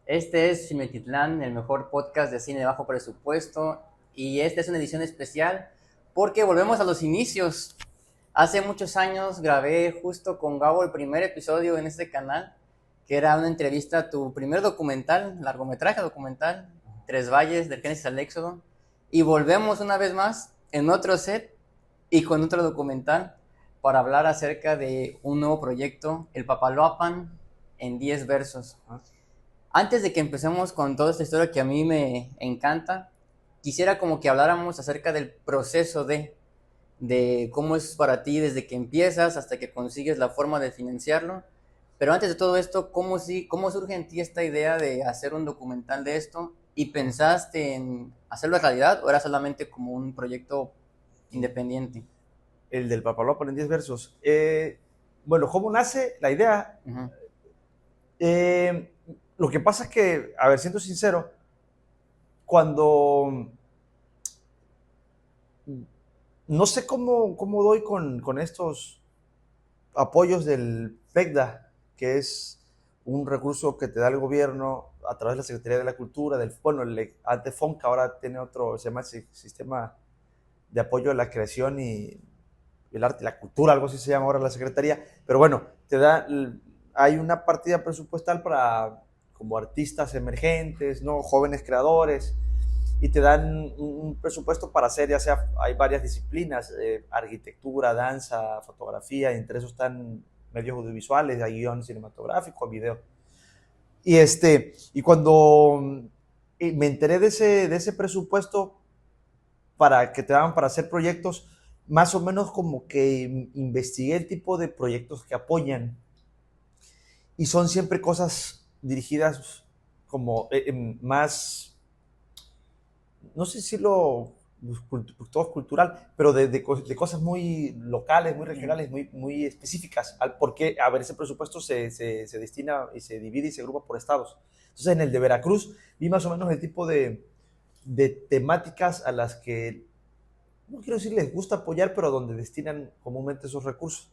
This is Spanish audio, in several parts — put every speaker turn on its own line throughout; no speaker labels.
Este es Cimetitlán, el mejor podcast de cine de bajo presupuesto. Y esta es una edición especial porque volvemos a los inicios. Hace muchos años grabé justo con Gabo el primer episodio en este canal, que era una entrevista a tu primer documental, largometraje documental, Tres Valles, del Génesis al Éxodo. Y volvemos una vez más en otro set y con otro documental para hablar acerca de un nuevo proyecto, El Papaloapan en 10 versos. Antes de que empecemos con toda esta historia que a mí me encanta, quisiera como que habláramos acerca del proceso de cómo es para ti desde que empiezas hasta que consigues la forma de financiarlo. Pero antes de todo esto, ¿cómo surge en ti esta idea de hacer un documental de esto? ¿Y pensaste en hacerlo realidad o era solamente como un proyecto independiente?
El del Papaloapan en 10 versos. Bueno, ¿cómo nace la idea?
Uh-huh.
Eh, lo que pasa es que, a ver, siendo sincero, cuando no sé cómo doy con estos apoyos del PECDA, que es un recurso que te da el gobierno a través de la Secretaría de la Cultura, el Antefonca ahora tiene otro, se llama Sistema de Apoyo a la Creación y el Arte y la Cultura, algo así se llama ahora la Secretaría, pero bueno, hay una partida presupuestal para como artistas emergentes, ¿no? Jóvenes creadores, y te dan un presupuesto para hacer, ya sea, hay varias disciplinas, arquitectura, danza, fotografía, y entre esos están medios audiovisuales, hay guión cinematográfico, video. Y cuando me enteré de ese presupuesto para que te daban para hacer proyectos, más o menos como que investigué el tipo de proyectos que apoyan, y son siempre cosas dirigidas como más, no sé si todo es cultural, pero de cosas muy locales, muy regionales, muy específicas. Porque, a ver, ese presupuesto se destina y se divide y se agrupa por estados. Entonces, en el de Veracruz vi más o menos el tipo de temáticas a las que, no quiero decir les gusta apoyar, pero donde destinan comúnmente esos recursos.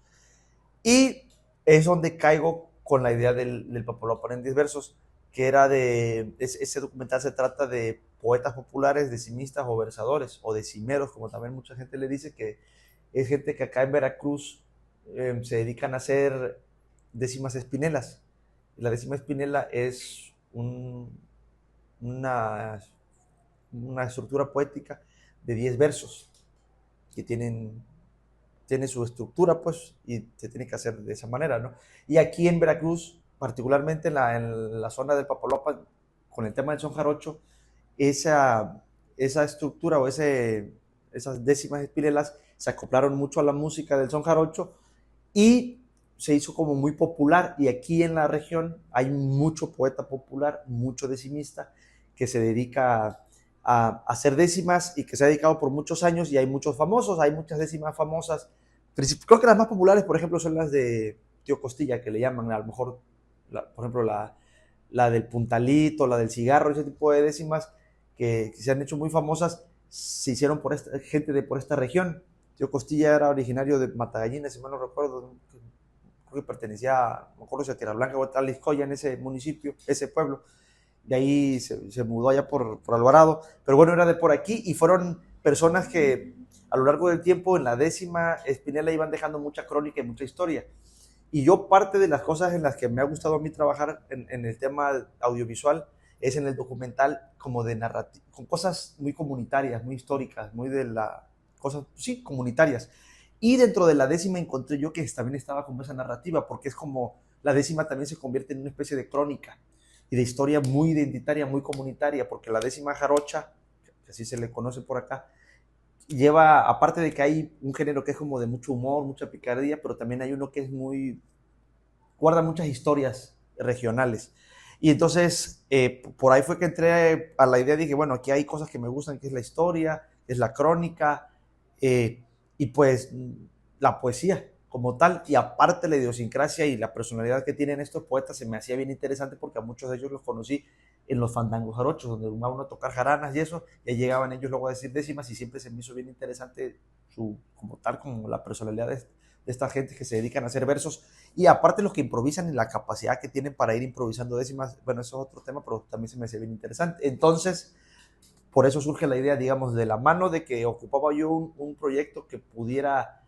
Y es donde caigo con la idea del Papaloapan en 10 versos, que era ese documental se trata de poetas populares, decimistas o versadores, o decimeros, como también mucha gente le dice, que es gente que acá en Veracruz se dedican a hacer décimas espinelas. La décima espinela es una, una estructura poética de 10 versos que tiene su estructura, pues, y se tiene que hacer de esa manera, ¿no? Y aquí en Veracruz, particularmente en la zona del Papaloapan, con el tema del son jarocho, esa estructura o esas décimas espirelas se acoplaron mucho a la música del son jarocho y se hizo como muy popular. Y aquí en la región hay mucho poeta popular, mucho decimista que se dedica a hacer décimas y que se ha dedicado por muchos años, y hay muchos famosos, hay muchas décimas famosas. Creo que las más populares, por ejemplo, son las de Tío Costilla, que le llaman a lo mejor, por ejemplo, la del puntalito, la del cigarro, ese tipo de décimas que se han hecho muy famosas, se hicieron por gente por esta región. Tío Costilla era originario de Matagallinas, si mal no recuerdo, creo que pertenecía, no me acuerdo si a Tierra Blanca o a Taliscoya, en ese municipio, ese pueblo. De ahí se mudó allá por Alvarado, pero bueno, era de por aquí, y fueron personas que a lo largo del tiempo en la décima espinela iban dejando mucha crónica y mucha historia. Y yo, parte de las cosas en las que me ha gustado a mí trabajar en el tema audiovisual es en el documental, como de narrativa, con cosas muy comunitarias, muy históricas, muy de la cosas, sí, comunitarias. Y dentro de la décima encontré yo que también estaba como esa narrativa, porque es como la décima también se convierte en una especie de crónica y de historia muy identitaria, muy comunitaria, porque la décima jarocha, que así se le conoce por acá, lleva, aparte de que hay un género que es como de mucho humor, mucha picardía, pero también hay uno que es guarda muchas historias regionales. Y entonces, por ahí fue que entré a la idea, dije, bueno, aquí hay cosas que me gustan, que es la historia, es la crónica, y pues la poesía como tal, y aparte la idiosincrasia y la personalidad que tienen estos poetas se me hacía bien interesante, porque a muchos de ellos los conocí en los fandangos jarochos, donde iba uno a tocar jaranas y eso, y llegaban ellos luego a decir décimas, y siempre se me hizo bien interesante como tal, como la personalidad de esta gente que se dedican a hacer versos, y aparte los que improvisan y la capacidad que tienen para ir improvisando décimas, bueno, eso es otro tema, pero también se me hace bien interesante. Entonces, por eso surge la idea, digamos, de la mano de que ocupaba yo un proyecto que pudiera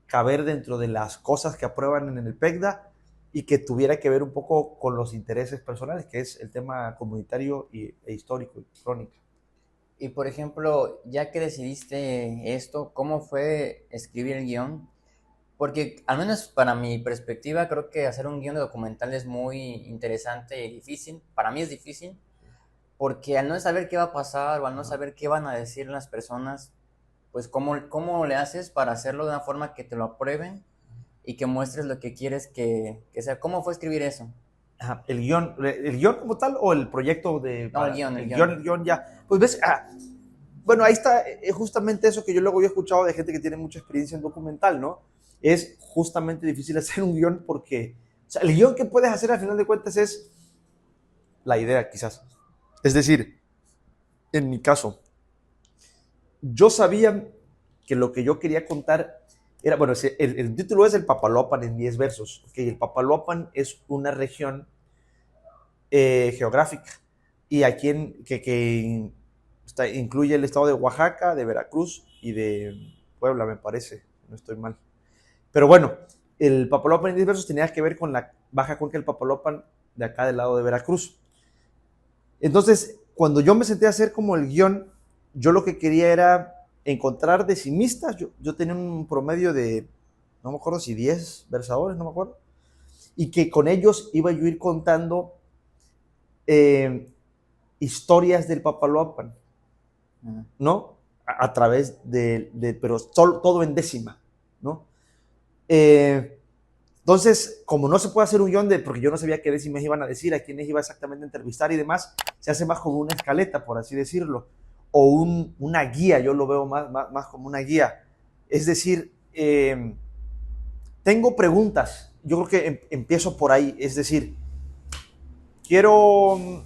caber dentro de las cosas que aprueban en el PECDA y que tuviera que ver un poco con los intereses personales, que es el tema comunitario e histórico y crónica.
Y por ejemplo, ya que decidiste esto, ¿cómo fue escribir el guión? Porque al menos para mi perspectiva, creo que hacer un guión de documental es muy interesante y difícil. Para mí es difícil, porque al no saber qué va a pasar o al no saber qué van a decir las personas, pues ¿cómo le haces para hacerlo de una forma que te lo aprueben y que muestres lo que quieres que sea? ¿Cómo fue escribir eso?
Ajá, ¿el guión como tal o el proyecto de...
No, el guión, el guión.
El guión ya. Pues ves, bueno, ahí está justamente eso que yo luego he escuchado de gente que tiene mucha experiencia en documental, ¿no? Es justamente difícil hacer un guión porque, o sea, el guión que puedes hacer al final de cuentas es la idea, quizás. Es decir, en mi caso, yo sabía que lo que yo quería contar era, bueno, el título es El Papaloapan en 10 versos. Okay, el Papaloapan es una región geográfica y aquí que incluye el estado de Oaxaca, de Veracruz y de Puebla, me parece, no estoy mal. Pero bueno, el Papaloapan en 10 versos tenía que ver con la Baja Cuenca del Papaloapan de acá del lado de Veracruz. Entonces, cuando yo me senté a hacer como el guión, yo lo que quería era encontrar decimistas. Yo tenía un promedio de, no me acuerdo si 10 versadores, no me acuerdo, y que con ellos iba yo a ir contando historias del Papaloapan, ¿no? A través pero todo en décima, ¿no? Entonces, como no se puede hacer un guión porque yo no sabía qué décimas iban a decir, a quiénes iba exactamente a entrevistar y demás, se hace más como una escaleta, por así decirlo, o una guía, yo lo veo más como una guía. Es decir, tengo preguntas, yo creo que empiezo por ahí, es decir, quiero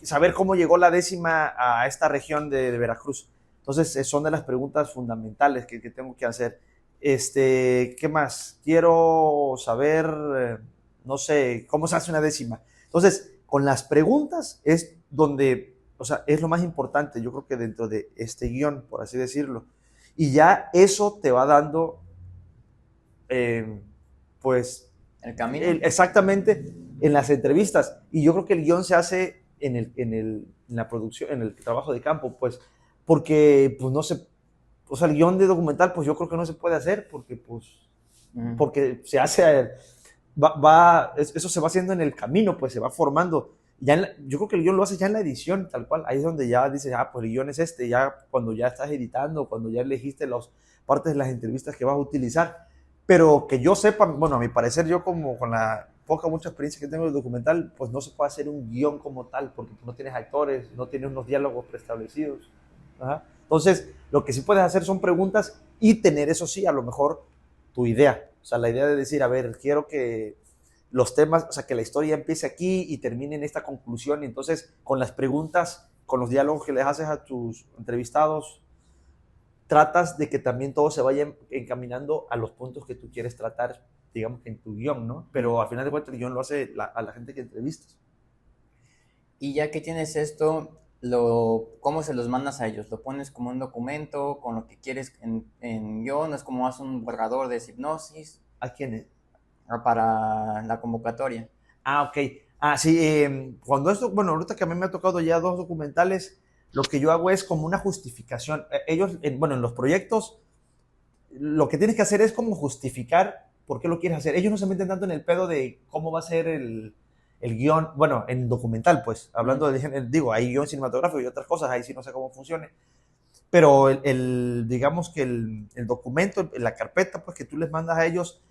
saber cómo llegó la décima a esta región de Veracruz. Entonces, son de las preguntas fundamentales que tengo que hacer. ¿Qué más? Quiero saber, no sé, cómo se hace una décima. Entonces, con las preguntas es donde, o sea, es lo más importante, yo creo que dentro de este guión, por así decirlo. Y ya eso te va dando, pues...
¿El camino?
Exactamente, en las entrevistas. Y yo creo que el guión se hace en la producción, en el trabajo de campo, pues, porque, pues, no se... O sea, el guión de documental, pues yo creo que no se puede hacer porque, pues, porque se hace, eso se va haciendo en el camino, pues se va formando. Yo creo que el guión lo hace ya en la edición, tal cual. Ahí es donde ya dices, pues el guión es ya cuando ya estás editando, cuando ya elegiste las partes de las entrevistas que vas a utilizar. Pero que yo sepa, bueno, a mi parecer, yo como con la mucha experiencia que tengo en el documental, pues no se puede hacer un guión como tal, porque no tienes actores, no tienes unos diálogos preestablecidos. Ajá. Entonces, lo que sí puedes hacer son preguntas y tener, eso sí, a lo mejor tu idea. O sea, la idea de decir, a ver, quiero que los temas, o sea, que la historia empiece aquí y termine en esta conclusión. Y entonces, con las preguntas, con los diálogos que les haces a tus entrevistados, tratas de que también todo se vaya encaminando a los puntos que tú quieres tratar, digamos, en tu guión, ¿no? Pero al final de cuentas, el guión lo hace a la gente que entrevistas.
Y ya que tienes esto, ¿cómo se los mandas a ellos? ¿Lo pones como un documento con lo que quieres en guión? ¿Es como haces un borrador de hipnosis?
¿A quién?
Para la convocatoria.
Ok. Sí, cuando esto, bueno, ahorita que a mí me ha tocado ya 2 documentales, lo que yo hago es como una justificación. Ellos, en los proyectos, lo que tienes que hacer es como justificar por qué lo quieres hacer. Ellos no se meten tanto en el pedo de cómo va a ser el guión, bueno, en documental, pues, hablando digo, hay guión cinematográfico y otras cosas, ahí sí no sé cómo funcione, pero digamos que el documento, la carpeta, pues, que tú les mandas a ellos,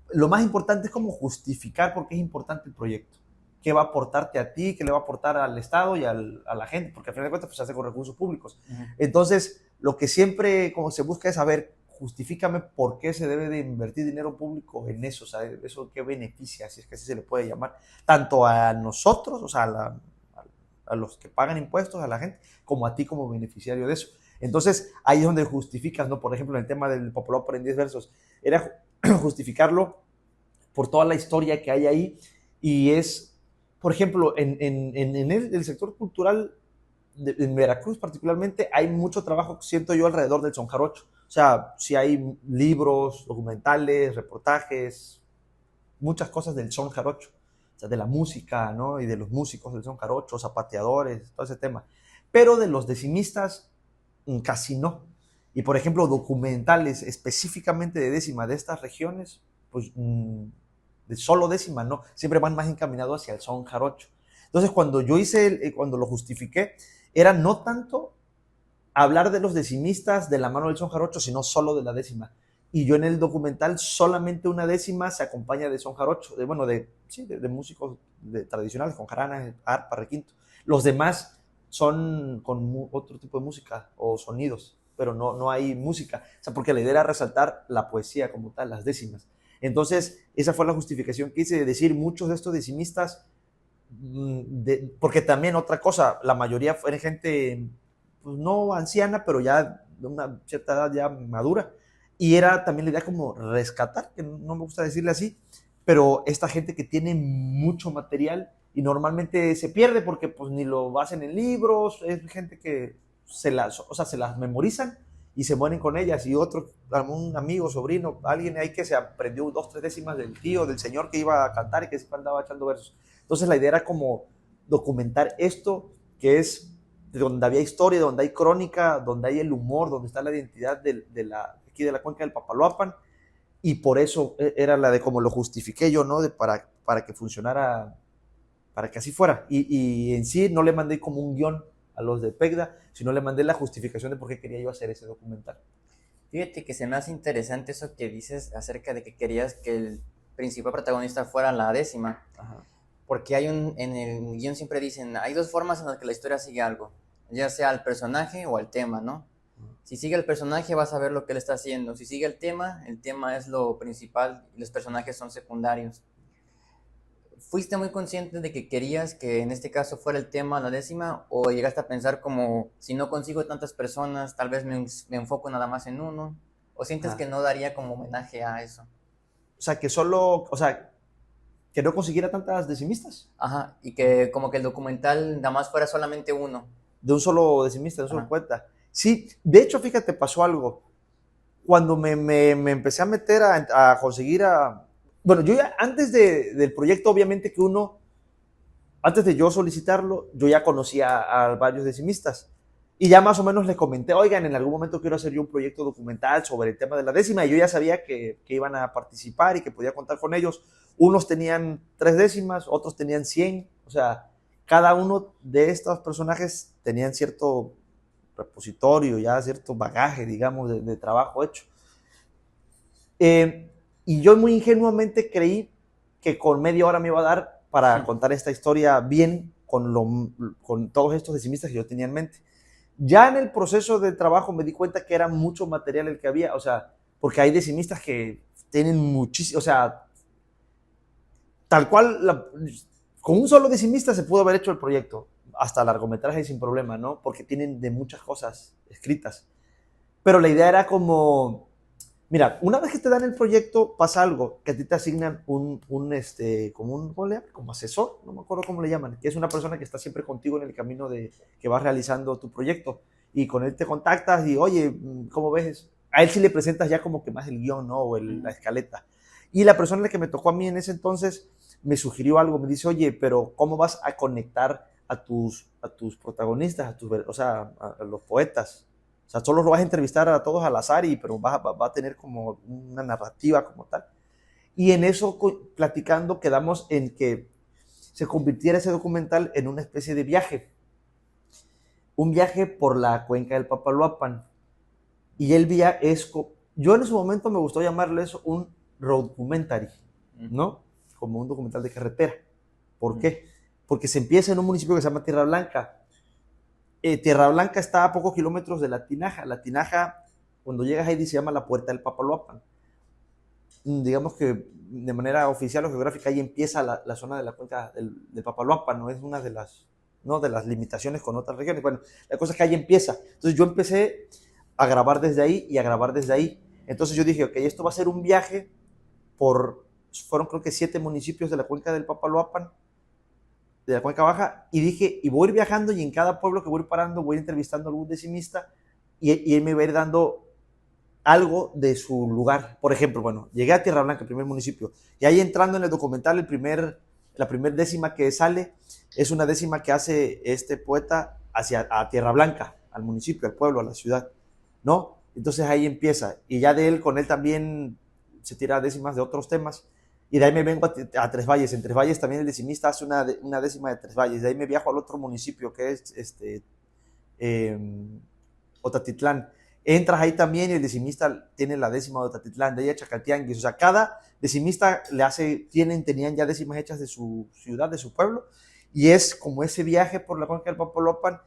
lo más importante es como justificar por qué es importante el proyecto, qué va a aportarte a ti, qué le va a aportar al Estado y a la gente, porque al final de cuentas, pues, se hace con recursos públicos. Entonces, lo que siempre como se busca es saber, justifícame por qué se debe de invertir dinero público en eso, o sea, eso qué beneficia, si es que así se le puede llamar, tanto a nosotros, o sea, a los que pagan impuestos, a la gente, como a ti como beneficiario de eso. Entonces, ahí es donde justificas, ¿no? Por ejemplo, en el tema del Papaloapan en 10 versos, era justificarlo por toda la historia que hay ahí. Y es, por ejemplo, en el sector cultural en Veracruz particularmente hay mucho trabajo, siento yo, alrededor del son jarocho. O sea, sí hay libros, documentales, reportajes, muchas cosas del son jarocho. O sea, de la música, ¿no? Y de los músicos del son jarocho, zapateadores, todo ese tema. Pero de los decimistas, casi no. Y, por ejemplo, documentales específicamente de décima de estas regiones, pues de solo décima, no. Siempre van más encaminados hacia el son jarocho. Entonces, cuando yo cuando lo justifiqué, era no tanto hablar de los decimistas de la mano del son jarocho, sino solo de la décima. Y yo en el documental solamente una décima se acompaña de son jarocho, de músicos tradicionales, con jaranas, arpa, requinto. Los demás son con otro tipo de música o sonidos, pero no hay música. O sea, porque la idea era resaltar la poesía como tal, las décimas. Entonces, esa fue la justificación que hice de decir muchos de estos decimistas, porque también otra cosa, la mayoría fue gente, pues no anciana, pero ya de una cierta edad ya madura. Y era también la idea como rescatar, que no me gusta decirle así, pero esta gente que tiene mucho material y normalmente se pierde porque pues ni lo hacen en libros, es gente que se las memorizan y se mueren con ellas, y otro, un amigo, sobrino, alguien ahí que se aprendió 2, 3 décimas del tío, del señor que iba a cantar y que siempre andaba echando versos. Entonces la idea era como documentar esto, que es de donde había historia, donde hay crónica, donde hay el humor, donde está la identidad de la cuenca del Papaloapan, y por eso era la de como lo justifiqué yo, ¿no? Para que funcionara, para que así fuera. Y en sí no le mandé como un guión a los de PECDA, sino le mandé la justificación de por qué quería yo hacer ese documental.
Fíjate que se me hace interesante eso que dices acerca de que querías que el principal protagonista fuera la décima.
Ajá.
Porque en el guión siempre dicen, hay 2 formas en las que la historia sigue algo, ya sea el personaje o el tema, ¿no? Si sigue el personaje vas a ver lo que él está haciendo, si sigue el tema es lo principal y los personajes son secundarios. ¿Fuiste muy consciente de que querías que en este caso fuera el tema la décima, o llegaste a pensar como, si no consigo tantas personas, tal vez me enfoco nada más en uno, o sientes que no daría como homenaje a eso?
O sea, que no consiguiera tantas decimistas.
Ajá, y que como que el documental nada más fuera solamente uno.
De un solo decimista, de un solo poeta. Sí, de hecho, fíjate, pasó algo. Cuando me empecé a meter a conseguir Bueno, yo ya antes del proyecto, obviamente que antes de yo solicitarlo, yo ya conocía a varios decimistas. Y ya más o menos les comenté, oigan, en algún momento quiero hacer yo un proyecto documental sobre el tema de la décima, y yo ya sabía que iban a participar y que podía contar con ellos. Unos tenían 3 décimas, otros tenían 100, o sea, cada uno de estos personajes tenían cierto repositorio, ya cierto bagaje, digamos, de trabajo hecho. Y yo muy ingenuamente creí que con media hora me iba a dar para contar esta historia bien con todos estos decimistas que yo tenía en mente. Ya en el proceso de trabajo me di cuenta que era mucho material el que había, o sea, porque hay decimistas que tienen muchísimo, o sea, tal cual, con un solo decimista se pudo haber hecho el proyecto, hasta largometraje sin problema, ¿no? Porque tienen de muchas cosas escritas. Pero la idea era como, mira, una vez que te dan el proyecto, pasa algo, que a ti te asignan como asesor, no me acuerdo cómo le llaman, que es una persona que está siempre contigo en el camino que vas realizando tu proyecto, y con él te contactas y, oye, ¿cómo ves? A él sí le presentas ya como que más el guión, ¿no? O la escaleta. Y la persona que me tocó a mí en ese entonces me sugirió algo, me dice, oye, pero ¿cómo vas a conectar a tus protagonistas, a los poetas? O sea, solo lo vas a entrevistar a todos al azar, pero va a tener como una narrativa como tal. Y en eso, platicando, quedamos en que se convirtiera ese documental en una especie de viaje. Un viaje por la cuenca del Papaloapan. Y yo en ese momento me gustó llamarle eso un road documentary, ¿no? Como un documental de carretera. ¿Por qué? Porque se empieza en un municipio que se llama Tierra Blanca. Tierra Blanca está a pocos kilómetros de La Tinaja. La Tinaja, cuando llegas ahí, se llama la Puerta del Papaloapan. Digamos que de manera oficial o geográfica ahí empieza la zona de la cuenca del Papaloapan, no es una de las limitaciones con otras regiones. Bueno, la cosa es que ahí empieza. Entonces yo empecé a grabar desde ahí y a grabar desde ahí. Entonces yo dije, ok, esto va a ser un viaje fueron creo que 7 municipios de la cuenca del Papaloapan, de la cuenca baja, y dije, y voy a ir viajando y en cada pueblo que voy parando voy entrevistando a algún decimista y él me va a ir dando algo de su lugar. Por ejemplo, bueno, llegué a Tierra Blanca, el primer municipio, y ahí entrando en el documental, la primer décima que sale es una décima que hace este poeta a Tierra Blanca, al municipio, al pueblo, a la ciudad, ¿no? Entonces ahí empieza, y ya con él también se tira décimas de otros temas, y de ahí me vengo a Tres Valles. En Tres Valles también el decimista hace una décima de Tres Valles, de ahí me viajo al otro municipio que es Otatitlán. Entras ahí también y el decimista tiene la décima de Otatitlán, de ahí a Chacatianguis. O sea, cada decimista tenían ya décimas hechas de su ciudad, de su pueblo, y es como ese viaje por la cuenca del Papaloapan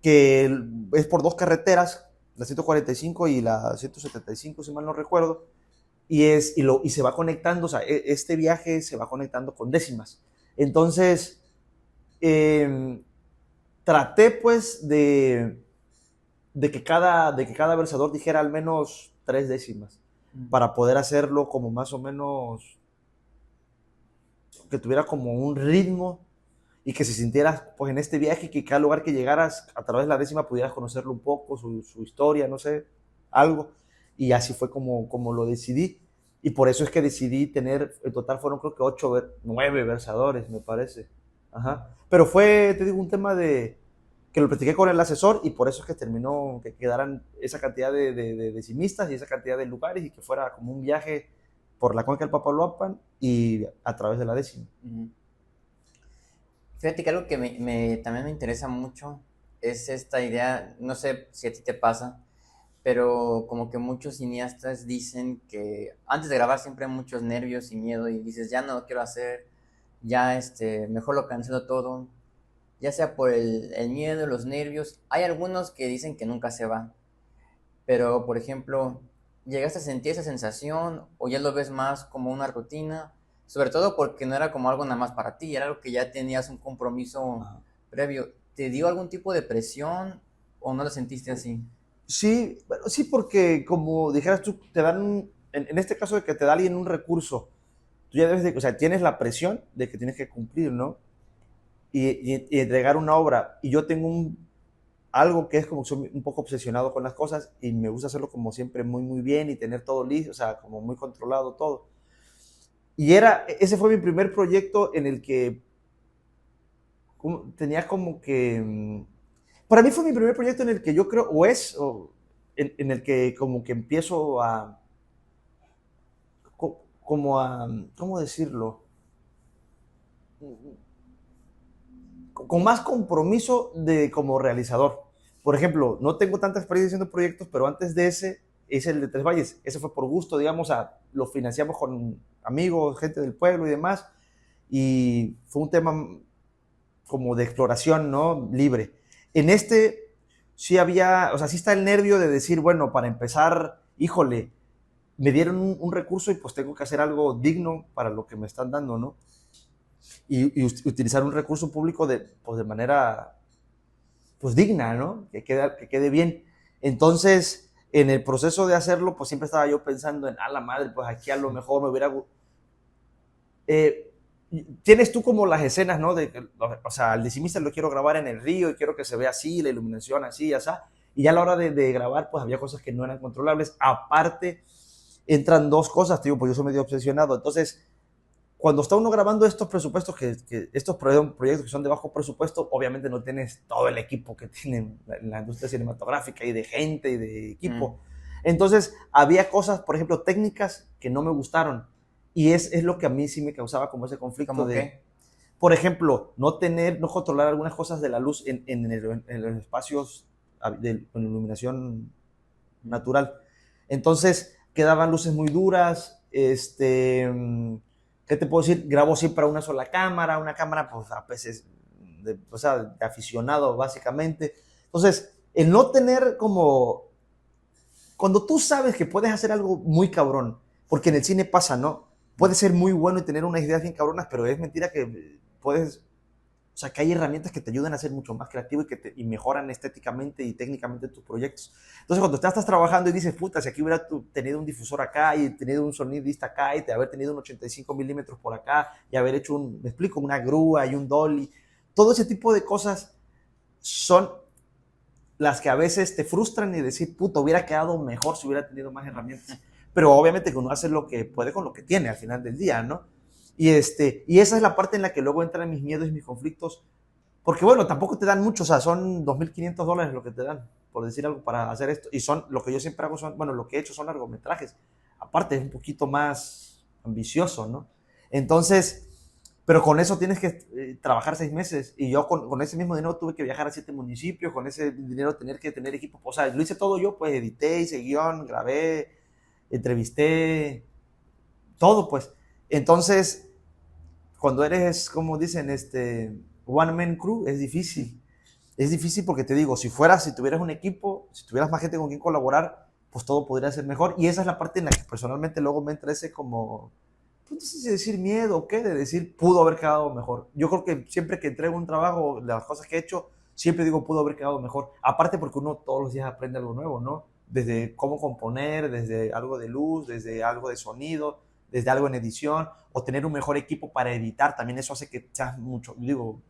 que es por 2 carreteras, la 145 y la 175, si mal no recuerdo, y se va conectando, o sea, este viaje se va conectando con décimas. Entonces, traté pues de que cada versador dijera al menos 3 décimas, para poder hacerlo como más o menos, que tuviera como un ritmo y que se sintieras pues en este viaje, que cada lugar que llegaras a través de la décima pudieras conocerlo un poco, su historia, no sé, algo. Y así fue como lo decidí. Y por eso es que decidí tener, en total fueron creo que 9 versadores, me parece. Ajá. Pero fue, te digo, un tema que lo platiqué con el asesor y por eso es que terminó que quedaran esa cantidad de decimistas y esa cantidad de lugares y que fuera como un viaje por la cuenca del Papaloapan y a través de la décima.
Uh-huh. Fíjate que algo que también me interesa mucho es esta idea, no sé si a ti te pasa, pero como que muchos cineastas dicen que antes de grabar siempre hay muchos nervios y miedo y dices, ya no lo quiero hacer, ya mejor lo cancelo todo, ya sea por el miedo, los nervios. Hay algunos que dicen que nunca se va, pero por ejemplo, ¿llegaste a sentir esa sensación o ya lo ves más como una rutina? Sobre todo porque no era como algo nada más para ti, era algo que ya tenías un compromiso previo. ¿Te dio algún tipo de presión o no lo sentiste así?
Sí, bueno, sí, porque como dijeras tú, te dan, en este caso de que te da alguien un recurso, tú ya o sea, tienes la presión de que tienes que cumplir, ¿no? Y entregar una obra. Y yo tengo algo que es como soy un poco obsesionado con las cosas y me gusta hacerlo como siempre muy, muy bien y tener todo listo, o sea, como muy controlado todo. Y ese fue mi primer proyecto en el que tenía como que... Para mí fue mi primer proyecto en el que yo creo, en el que como que empiezo ¿cómo decirlo? Con más compromiso como realizador. Por ejemplo, no tengo tanta experiencia haciendo proyectos, pero antes de ese, hice el de Tres Valles. Ese fue por gusto, digamos, lo financiamos con amigos, gente del pueblo y demás. Y fue un tema como de exploración, ¿no? Libre. En este sí había, o sea, sí está el nervio de decir, bueno, para empezar, híjole, me dieron un recurso y pues tengo que hacer algo digno para lo que me están dando, ¿no? Y utilizar un recurso público pues de manera pues digna, ¿no? Que quede bien. Entonces, en el proceso de hacerlo, pues siempre estaba yo pensando a la madre, pues aquí a lo mejor me hubiera... tienes tú como las escenas, ¿no? O sea, al decimista lo quiero grabar en el río y quiero que se vea así, la iluminación así, así. Y ya a la hora de grabar, pues había cosas que no eran controlables. Aparte, entran 2 cosas, tío, pues yo soy medio obsesionado. Entonces, cuando está uno grabando estos presupuestos, estos proyectos que son de bajo presupuesto, obviamente no tienes todo el equipo que tienen la industria cinematográfica y de gente y de equipo. Entonces, había cosas, por ejemplo, técnicas que no me gustaron. Y es lo que a mí sí me causaba como ese conflicto.
¿Cómo qué?
Por ejemplo, no controlar algunas cosas de la luz en los espacios con iluminación natural. Entonces, quedaban luces muy duras, ¿qué te puedo decir? Grabo siempre a una sola cámara, una cámara pues a veces de aficionado básicamente. Entonces, el no tener como... Cuando tú sabes que puedes hacer algo muy cabrón, porque en el cine pasa, ¿no? Puedes ser muy bueno y tener unas ideas bien cabronas, pero es mentira que puedes sea, que hay herramientas que te ayudan a ser mucho más creativo y mejoran estéticamente y técnicamente tus proyectos. Entonces, cuando estás trabajando y dices, puta, si aquí hubiera tenido un difusor acá y tenido un sonidista acá y haber tenido un 85 milímetros por acá y haber hecho me explico, una grúa y un dolly, todo ese tipo de cosas son las que a veces te frustran y decir, puta, hubiera quedado mejor si hubiera tenido más herramientas. Pero obviamente que uno hace lo que puede con lo que tiene al final del día, ¿no? Y esa es la parte en la que luego entran mis miedos y mis conflictos, porque bueno, tampoco te dan mucho, o sea, son $2,500 lo que te dan, por decir algo, para hacer esto, y son, lo que yo siempre hago son, bueno, lo que he hecho son largometrajes, aparte es un poquito más ambicioso, ¿no? Entonces, pero con eso tienes que trabajar 6 meses, y yo con ese mismo dinero tuve que viajar a 7 municipios, con ese dinero tener que tener equipo, o sea, lo hice todo yo, pues edité, hice guión, grabé, entrevisté, todo, pues. Entonces, cuando eres, como dicen, one man crew, es difícil. Es difícil porque te digo, si tuvieras un equipo, si tuvieras más gente con quien colaborar, pues todo podría ser mejor. Y esa es la parte en la que personalmente luego me entra ese como, pues no sé si decir miedo o qué, de decir pudo haber quedado mejor. Yo creo que siempre que entrego un trabajo, las cosas que he hecho, siempre digo pudo haber quedado mejor. Aparte porque uno todos los días aprende algo nuevo, ¿no? Desde cómo componer, desde algo de luz, desde algo de sonido, desde algo en edición, o tener un mejor equipo para editar, también eso hace que seas mucho, digo,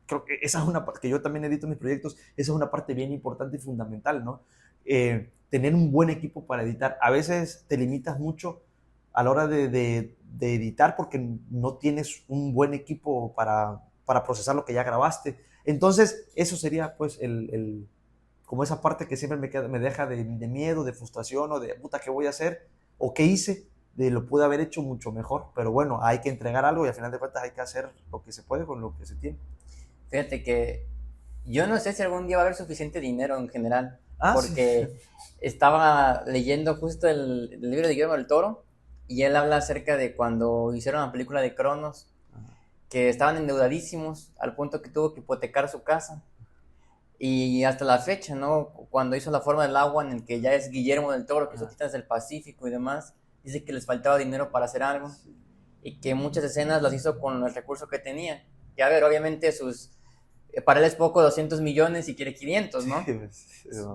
creo que esa es una parte que yo también edito mis proyectos, esa es una parte bien importante y fundamental, ¿no? Tener un buen equipo para editar. A veces te limitas mucho a la hora de editar porque no tienes un buen equipo para procesar lo que ya grabaste. Entonces, eso sería pues como esa parte que siempre me deja de miedo, de frustración o de puta, ¿qué voy a hacer? ¿O qué hice? Lo pude haber hecho mucho mejor, pero bueno, hay que entregar algo y al final de cuentas hay que hacer lo que se puede con lo que se tiene.
Fíjate que yo no sé si algún día va a haber suficiente dinero en general, porque
Sí.
estaba leyendo justo el libro de Guillermo del Toro y él habla acerca de cuando hicieron la película de Cronos, que estaban endeudadísimos al punto que tuvo que hipotecar su casa. Y hasta la fecha, ¿no? Cuando hizo La forma del agua, en el que ya es Guillermo del Toro, que hizo Titanes del Pacífico y demás, dice que les faltaba dinero para hacer algo y que muchas escenas las hizo con el recurso que tenía. Que a ver, obviamente para él es poco 200 millones y quiere 500, ¿no?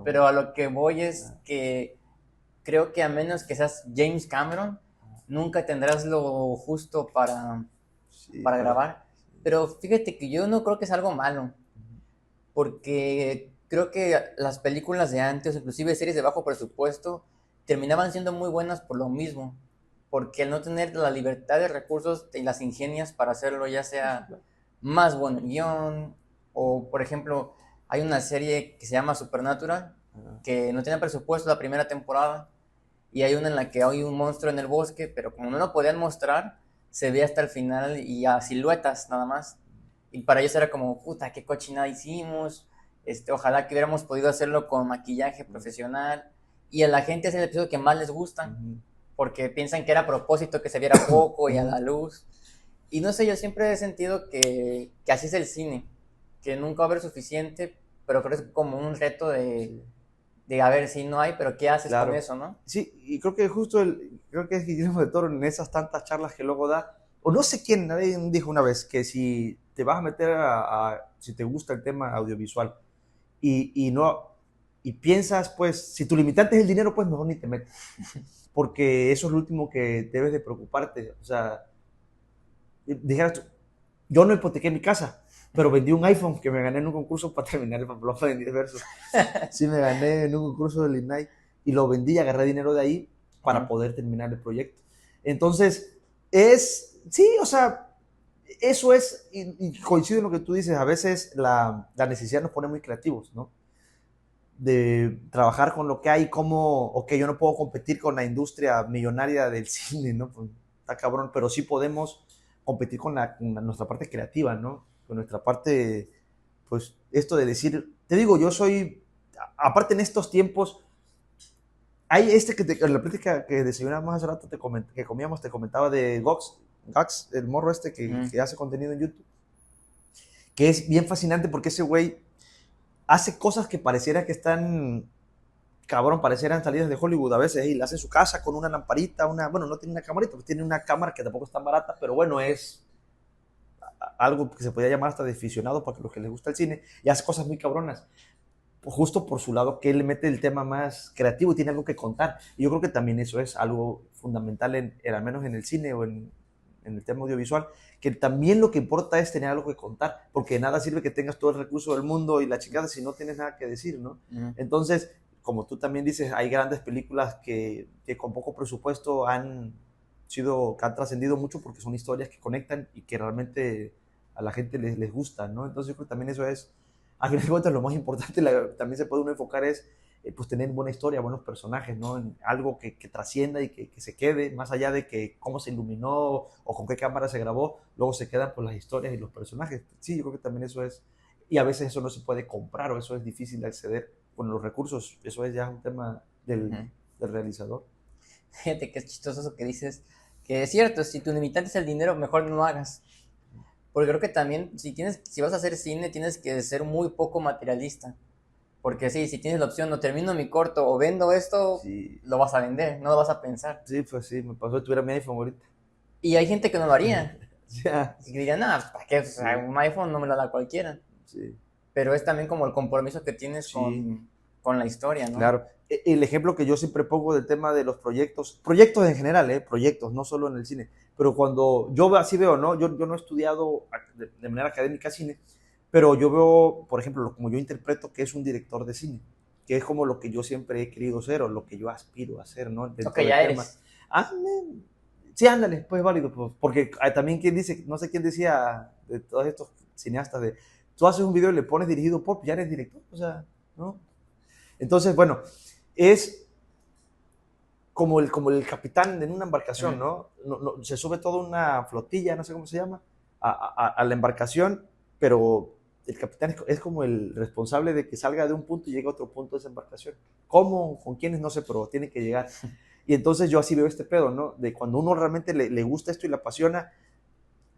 Pero a lo que voy es que creo que a menos que seas James Cameron, nunca tendrás lo justo para grabar. Pero fíjate que yo no creo que es algo malo, porque creo que las películas de antes, inclusive series de bajo presupuesto, terminaban siendo muy buenas por lo mismo, porque al no tener la libertad de recursos y las ingenias para hacerlo, ya sea más buen guión, o por ejemplo, hay una serie que se llama Supernatural, que no tiene presupuesto la primera temporada, y hay una en la que hay un monstruo en el bosque, pero como no lo podían mostrar, se ve hasta el final y a siluetas nada más. Y para ellos era como, puta, qué cochinada hicimos, ojalá que hubiéramos podido hacerlo con maquillaje profesional. Y a la gente es el episodio que más les gusta, porque piensan que era a propósito que se viera poco y a la luz. Y no sé, yo siempre he sentido que así es el cine, que nunca va a haber suficiente, pero creo que es como un reto de a ver si no hay, pero ¿qué haces con eso, no?
Sí, y creo que creo que es Guillermo del Toro en esas tantas charlas que luego da, o no sé quién, nadie dijo una vez que si te vas a meter si te gusta el tema audiovisual no, y piensas, pues, si tu limitante es el dinero, pues mejor ni te metes, porque eso es lo último que debes de preocuparte, o sea, dijeras tú, yo no hipotequé mi casa, pero vendí un iPhone que me gané en un concurso para terminar el papelón en 10 versos. Sí, me gané en un concurso del INAI y lo vendí y agarré dinero de ahí para poder terminar el proyecto. Entonces, sí, o sea, eso es, y coincido en lo que tú dices, a veces la necesidad nos pone muy creativos, ¿no? De trabajar con lo que hay, como, ok, yo no puedo competir con la industria millonaria del cine, ¿no? Pues, está cabrón, pero sí podemos competir con nuestra parte creativa, ¿no? Con nuestra parte, pues, esto de decir, te digo, yo soy, aparte en estos tiempos, hay en la plática que desayunamos hace rato, que comíamos, te comentaba de Gox, el morro que hace contenido en YouTube, que es bien fascinante porque ese güey hace cosas que pareciera que están, cabrón, parecieran salidas de Hollywood a veces, y la hace en su casa con una lamparita, bueno, no tiene una camarita, pues tiene una cámara que tampoco es tan barata, pero bueno, algo que se podría llamar hasta de aficionado para los que les gusta el cine, y hace cosas muy cabronas, justo por su lado, que él le mete el tema más creativo y tiene algo que contar. Y yo creo que también eso es algo fundamental, al menos en el cine o en el tema audiovisual, que también lo que importa es tener algo que contar, porque de nada sirve que tengas todo el recurso del mundo y la chingada si no tienes nada que decir, ¿no? Entonces, como tú también dices, hay grandes películas que con poco presupuesto que han trascendido mucho porque son historias que conectan y que realmente a la gente les gustan, ¿no? Entonces yo creo que también eso es, al final de cuentas, lo más importante también se puede uno enfocar es pues tener buena historia, buenos personajes, ¿no? En algo que trascienda y que se quede, más allá de que cómo se iluminó o con qué cámara se grabó, luego se quedan por las historias y los personajes. Sí, yo creo que también eso es, y a veces eso no se puede comprar o eso es difícil de acceder con los recursos, eso es ya un tema del realizador.
Fíjate que es chistoso eso que dices, que es cierto, si tu limitante es el dinero, mejor no lo hagas. Porque creo que también, si vas a hacer cine, tienes que ser muy poco materialista. Porque sí, si tienes la opción, o termino mi corto o vendo esto,
Sí.
lo vas a vender, no lo vas a pensar.
Sí, pues sí, me pasó, tuviera mi iPhone ahorita.
Y hay gente que no lo haría.
Ya.
Y que diría, nada, ¿para qué? O sea, un iPhone no me lo da cualquiera.
Sí.
Pero es también como el compromiso que tienes
Sí.
con la historia, ¿no?
Claro. El ejemplo que yo siempre pongo del tema de los proyectos en general, proyectos, no solo en el cine, pero cuando yo así veo, ¿no? Yo no he estudiado de manera académica cine, pero yo veo, por ejemplo, como yo interpreto que es un director de cine, que es como lo que yo siempre he querido ser o lo que yo aspiro a ser, ¿no? Dentro
Ok,
del
ya
tema.
eres.
Sí, ándale, pues es válido, pues, porque también quien dice, no sé quién decía de todos estos cineastas de, tú haces un video y le pones dirigido por, ya eres director, o sea, ¿no? Entonces, bueno, es como el capitán en una embarcación, ¿no? Se sube toda una flotilla, no sé cómo se llama, a la embarcación, pero el capitán es como el responsable de que salga de un punto y llegue a otro punto de esa embarcación. ¿Cómo? ¿Con quiénes? No sé, pero tiene que llegar. Y entonces yo así veo este pedo, ¿no? De cuando uno realmente le gusta esto y le apasiona,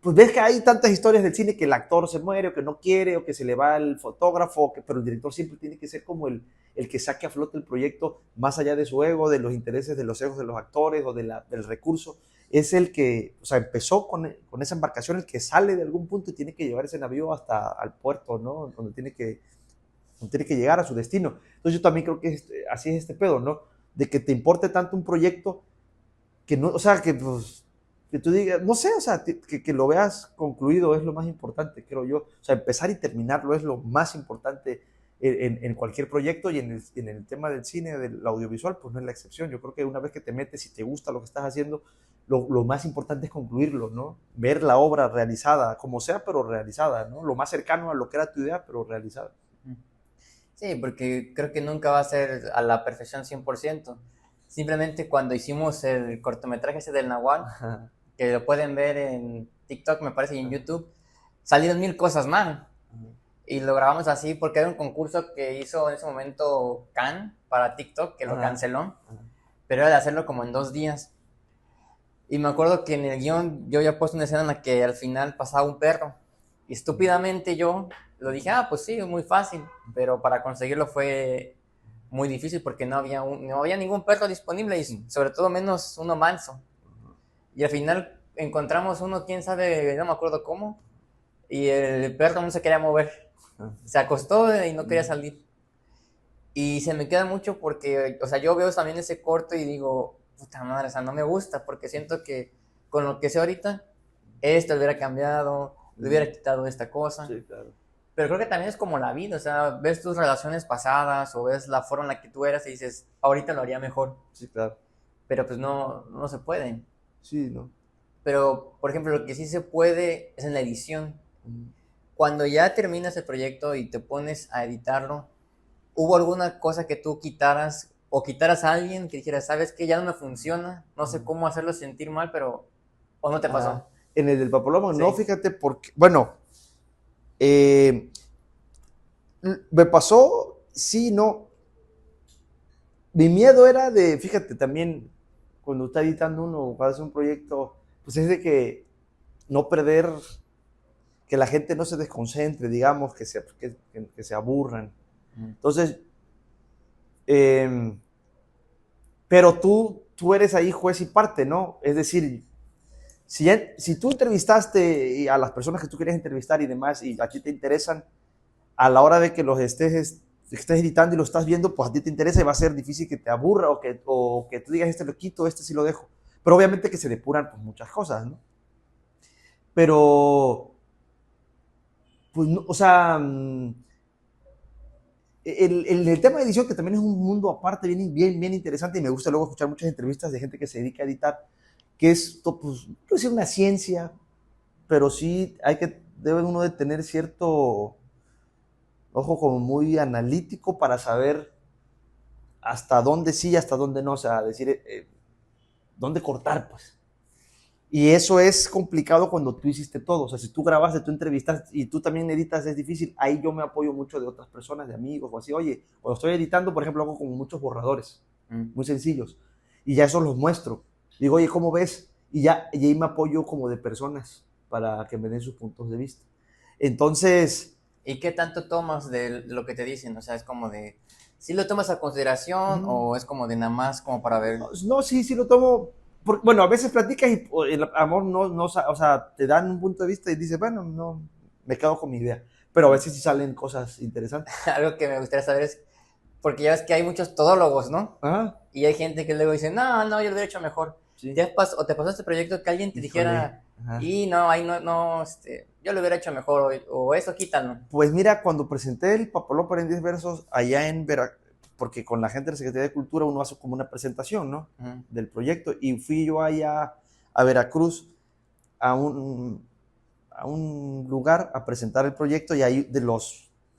pues ves que hay tantas historias del cine que el actor se muere o que no quiere o que se le va el fotógrafo, pero el director siempre tiene que ser como el que saque a flote el proyecto más allá de su ego, de los intereses de los egos de los actores o del recurso. Es el que, o sea, empezó con esa embarcación, el que sale de algún punto y tiene que llevar ese navío hasta al puerto, ¿no? Donde tiene que llegar a su destino. Entonces yo también creo que así es este pedo, ¿no? De que te importe tanto un proyecto que no, o sea, que pues, que tú digas, no sé, o sea, que lo veas concluido es lo más importante, creo yo. O sea, empezar y terminarlo es lo más importante en cualquier proyecto y en el tema del cine, del audiovisual, pues no es la excepción. Yo creo que una vez que te metes y te gusta lo que estás haciendo, lo más importante es concluirlo, ¿no? Ver la obra realizada, como sea, pero realizada, ¿no? Lo más cercano a lo que era tu idea, pero realizada.
Sí, porque creo que nunca va a ser a la perfección 100%. Simplemente cuando hicimos el cortometraje ese del Nahual,
Ajá.
que lo pueden ver en TikTok, me parece, y en YouTube, salieron 1000 cosas mal. Y lo grabamos así porque era un concurso que hizo en ese momento Can para TikTok, que lo canceló, pero era de hacerlo como en 2 días. Y me acuerdo que en el guión yo había puesto una escena en la que al final pasaba un perro. Y estúpidamente yo lo dije, pues sí, muy fácil. Pero para conseguirlo fue muy difícil porque no había ningún perro disponible y sobre todo menos uno manso. Y al final encontramos uno, quién sabe, no me acuerdo cómo. Y el perro no se quería mover. Se acostó y no quería salir. Y se me queda mucho porque, o sea, yo veo también ese corto y digo, puta madre, o sea, no me gusta porque siento que con lo que sé ahorita, esto lo hubiera cambiado, le hubiera quitado esta cosa.
Sí, claro.
Pero creo que también es como la vida, o sea, ves tus relaciones pasadas o ves la forma en la que tú eras y dices, ahorita lo haría mejor.
Sí, claro.
Pero pues no se puede.
Sí, ¿no?
Pero, por ejemplo, lo que sí se puede es en la edición. Cuando ya terminas el proyecto y te pones a editarlo, ¿hubo alguna cosa que tú quitaras o quitaras a alguien que dijeras, sabes que ya no me funciona, no sé cómo hacerlo sentir mal, pero o no te pasó?
En el del papalomo,
Sí.
no, fíjate, porque, bueno, me pasó, sí, no. Mi miedo era de, fíjate, también cuando está editando uno o hace un proyecto, pues es de que no perder, que la gente no se desconcentre, digamos, que se aburran. Entonces, pero tú eres ahí juez y parte, ¿no? Es decir, Si tú entrevistaste a las personas que tú querías entrevistar y demás, y a ti te interesan, a la hora de que los estés editando y lo estás viendo, pues a ti te interesa y va a ser difícil que te aburra o que tú digas, este lo quito, este sí lo dejo. Pero obviamente que se depuran pues, muchas cosas, ¿no? Pero, pues, no, o sea, el tema de edición, que también es un mundo aparte bien interesante, y me gusta luego escuchar muchas entrevistas de gente que se dedica a editar, que es, pues, no quiero decir una ciencia, pero sí debe uno de tener cierto ojo como muy analítico para saber hasta dónde sí y hasta dónde no, o sea, decir dónde cortar, pues. Y eso es complicado cuando tú hiciste todo. O sea, si tú grabaste, tú entrevistas y tú también editas, es difícil. Ahí yo me apoyo mucho de otras personas, de amigos o así. Oye, cuando estoy editando, por ejemplo, hago como muchos borradores, muy sencillos. Y ya eso los muestro. Digo, oye, ¿cómo ves? Y ahí me apoyo como de personas para que me den sus puntos de vista. Entonces...
¿Y qué tanto tomas de lo que te dicen? O sea, es como de, ¿sí lo tomas a consideración o es como de nada más como para ver?
No, sí lo tomo. Bueno, a veces platicas y el amor no, o sea, te dan un punto de vista y dices, bueno, no, me quedo con mi idea. Pero a veces sí salen cosas interesantes.
Algo que me gustaría saber es, porque ya ves que hay muchos todólogos, ¿no?
Ajá.
Y hay gente que luego dice, no, yo lo hubiera hecho mejor.
Sí.
¿O te pasó este proyecto que alguien te dijera,
Ajá.
y no, ahí no, yo lo hubiera hecho mejor, o eso quítalo?
Pues mira, cuando presenté el Papalopa en 10 versos allá en Veracruz, porque con la gente de la Secretaría de Cultura uno hace como una presentación, ¿no? Del proyecto, y fui yo allá a Veracruz a un lugar a presentar el proyecto, y ahí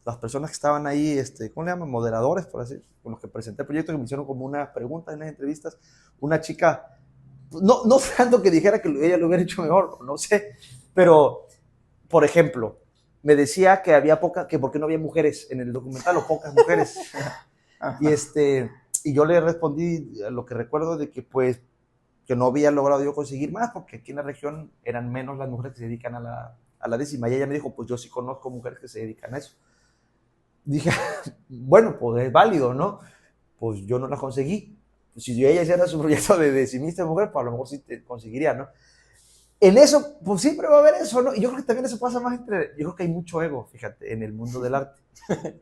las personas que estaban ahí, ¿cómo le llaman? Moderadores, por así, con los que presenté el proyecto, que me hicieron como una pregunta en las entrevistas, una chica, no tanto que dijera que ella lo hubiera hecho mejor, no sé, pero, por ejemplo, me decía que había que por qué no había mujeres en el documental, o pocas mujeres. Y yo le respondí lo que recuerdo de que pues que no había logrado yo conseguir más, porque aquí en la región eran menos las mujeres que se dedican a la décima. Y ella me dijo, pues yo sí conozco mujeres que se dedican a eso. Dije, bueno, pues es válido, ¿no? Pues yo no las conseguí. Si ella hiciera su proyecto de decimista de mujer, pues a lo mejor sí te conseguiría, ¿no? En eso, pues siempre va a haber eso, ¿no? Y yo creo que también eso pasa más yo creo que hay mucho ego, fíjate, en el mundo del arte.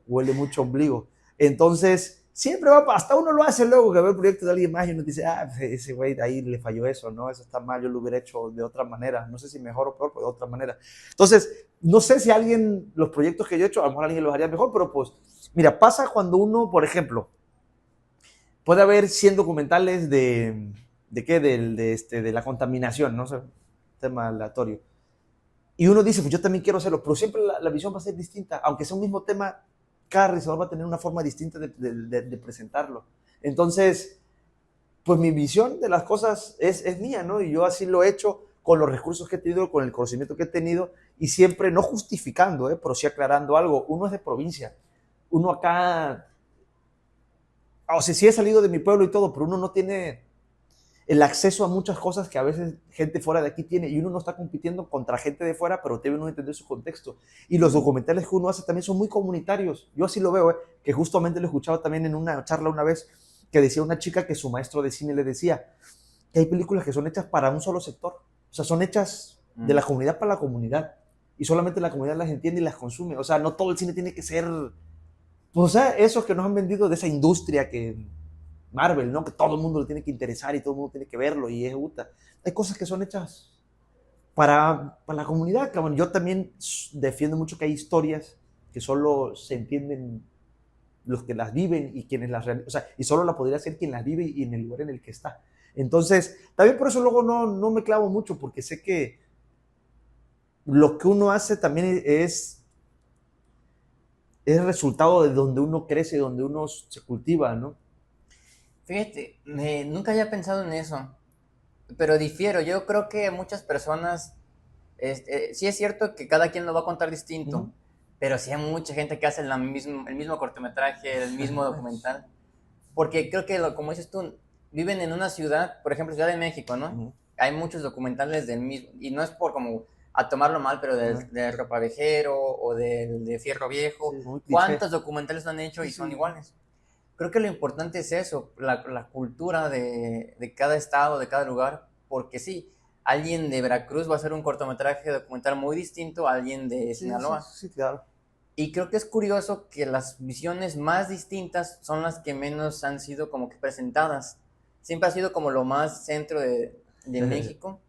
Huele mucho ombligo. Entonces, siempre hasta uno lo hace luego que ve el proyecto de alguien más y uno dice, ese güey de ahí le falló eso, ¿no? Eso está mal, yo lo hubiera hecho de otra manera. No sé si mejor o peor, pero de otra manera. Entonces, no sé si los proyectos que yo he hecho, a lo mejor alguien los haría mejor, pero pues, mira, pasa cuando uno, por ejemplo, puede haber 100 documentales ¿de qué? De la contaminación, ¿no? O sea, tema aleatorio. Y uno dice, pues yo también quiero hacerlo, pero siempre la visión va a ser distinta, aunque sea un mismo tema, cada realizador va a tener una forma distinta de presentarlo. Entonces, pues mi visión de las cosas es mía, ¿no? Y yo así lo he hecho con los recursos que he tenido, con el conocimiento que he tenido, y siempre no justificando, pero sí aclarando algo. Uno es de provincia, uno acá, o sea, sí he salido de mi pueblo y todo, pero uno no tiene el acceso a muchas cosas que a veces gente fuera de aquí tiene, y uno no está compitiendo contra gente de fuera, pero debe uno entender su contexto. Y los documentales que uno hace también son muy comunitarios. Yo así lo veo, que justamente lo he escuchado también en una charla una vez, que decía una chica que su maestro de cine le decía que hay películas que son hechas para un solo sector. O sea, son hechas de la comunidad para la comunidad. Y solamente la comunidad las entiende y las consume. O sea, no todo el cine tiene que ser... Pues, o sea, esos que nos han vendido de esa industria que... Marvel, ¿no? Que todo el mundo le tiene que interesar y todo el mundo tiene que verlo y es gusta. Hay cosas que son hechas para la comunidad, cabrón. Yo también defiendo mucho que hay historias que solo se entienden los que las viven y quienes las realizan. O sea, y solo la podría hacer quien las vive y en el lugar en el que está. Entonces, también por eso luego no me clavo mucho, porque sé que lo que uno hace también es resultado de donde uno crece, donde uno se cultiva, ¿no?
Fíjate, nunca había pensado en eso, pero difiero. Yo creo que muchas personas, sí es cierto que cada quien lo va a contar distinto, pero sí hay mucha gente que hace el mismo cortometraje, el mismo documental, porque creo que, como dices tú, viven en una ciudad, por ejemplo, Ciudad de México, ¿no? Hay muchos documentales del mismo, y no es por como a tomarlo mal, pero del Ropavejero o de Fierro Viejo, sí, ¿cuántos documentales han hecho y son iguales? Creo que lo importante es eso, la cultura de cada estado, de cada lugar, porque sí, alguien de Veracruz va a hacer un cortometraje documental muy distinto a alguien de
Sí,
Sinaloa.
sí, claro.
Y creo que es curioso que las visiones más distintas son las que menos han sido como que presentadas. Siempre ha sido como lo más centro de México,